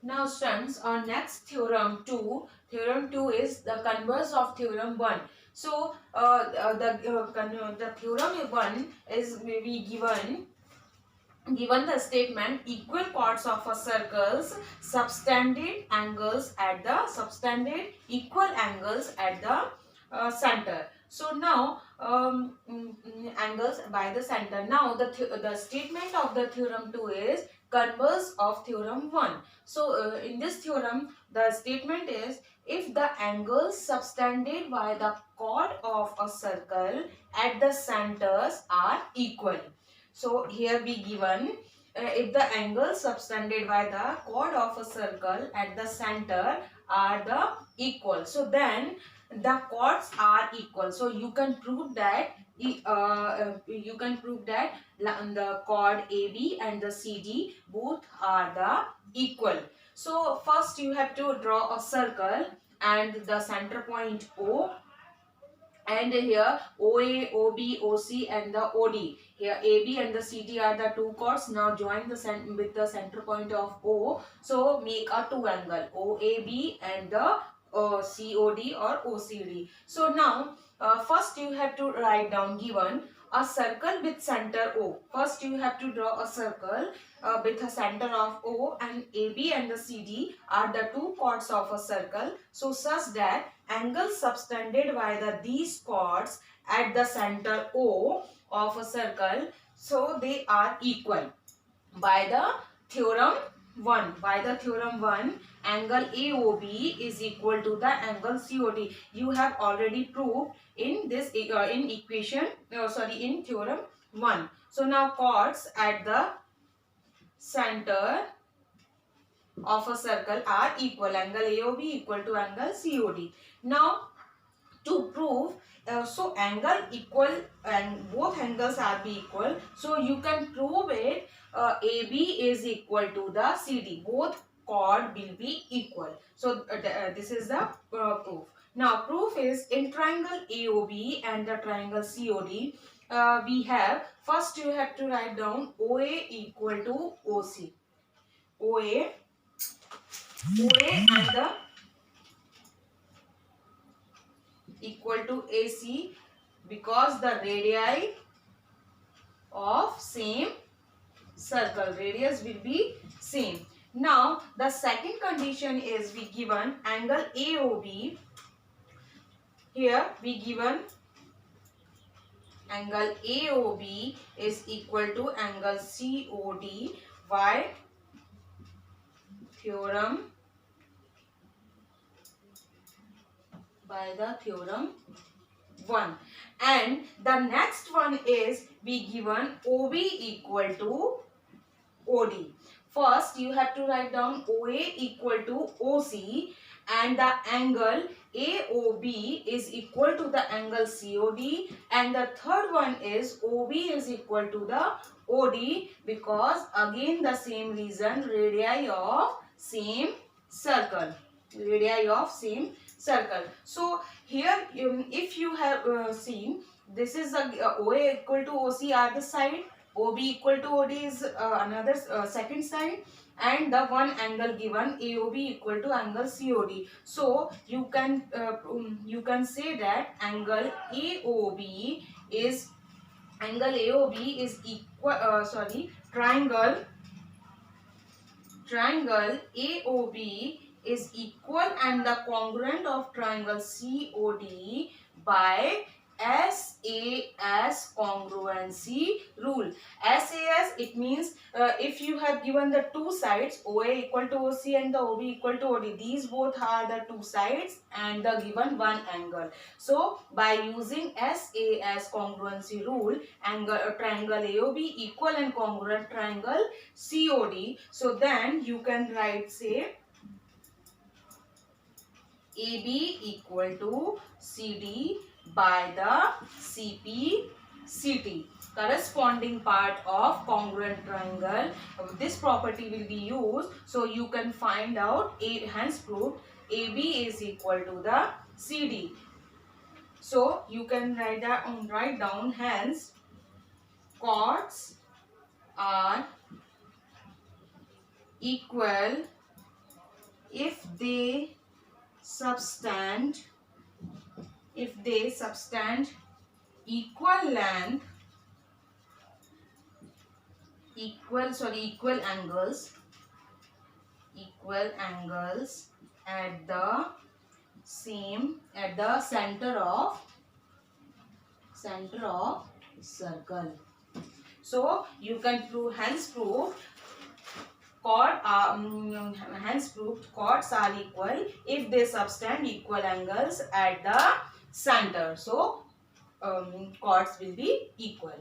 Now students, our next theorem 2. Theorem 2 is the converse of theorem 1. So the theorem 1 is maybe given the statement equal parts of a circles subtended angles at the subtended equal angles at the center. So now angles by the center. Now the statement of the theorem 2 is converse of theorem 1. So in this theorem the statement is if the angles subtended by the chord of a circle at the centers are equal. So here we given if the angles subtended by the chord of a circle at the center are the equal. So then the chords are equal. So you can prove that the chord AB and the CD both are the equal. So first you have to draw a circle and the center point O, and here OA, OB, OC and the OD. Here AB and the CD are the two chords. Now join the with the center point of O. So make a two angle OAB and the COD or OCD. So now first you have to write down given a circle with center O. First you have to draw a circle with a center of O, and AB and the CD are the two chords of a circle. So such that angles subtended by these chords at the center O of a circle, so they are equal. By the theorem 1, angle AOB is equal to the angle COD. You have already proved in this in theorem 1. So now chords at the center of a circle are equal. Angle AOB equal to angle COD. Now to prove so angle equal and both angles are be equal, so you can prove it AB is equal to the CD. Both chord will be equal. So this is the proof. Now proof is in triangle AOB and the triangle COD. We have first you have to write down OA equal to OC. OA and the equal to AC, because the radii of same circle, radius will be same. Now the second condition is we given angle AOB. Here we given angle AOB is equal to angle COD. Why? By the theorem 1. And the next one is we given OB equal to OD. First you have to write down OA equal to OC, and the angle AOB is equal to the angle COD, and the third one is OB is equal to the OD, because again the same reason, radii of same circle. So here if you have seen, this is a OA equal to OC are the side, OB equal to OD is another second side, and the one angle given AOB equal to angle COD. So you can say that angle AOB is equal triangle AOB is equal and the congruent of triangle COD by SAS congruency rule. SAS, it means if you have given the two sides OA equal to OC and the OB equal to OD, these both are the two sides and the given one angle. So by using SAS congruency rule, triangle AOB equal and congruent triangle COD. So then you can write, say, AB equal to CD by the CP/CT, corresponding part of congruent triangle. This property will be used, so you can find out hence proved AB is equal to the CD. So you can write down hence chords are equal if they subtend equal length, equal angles at the center of circle. So you can prove, hence proved chords are equal if they subtend equal angles at the center. So chords will be equal.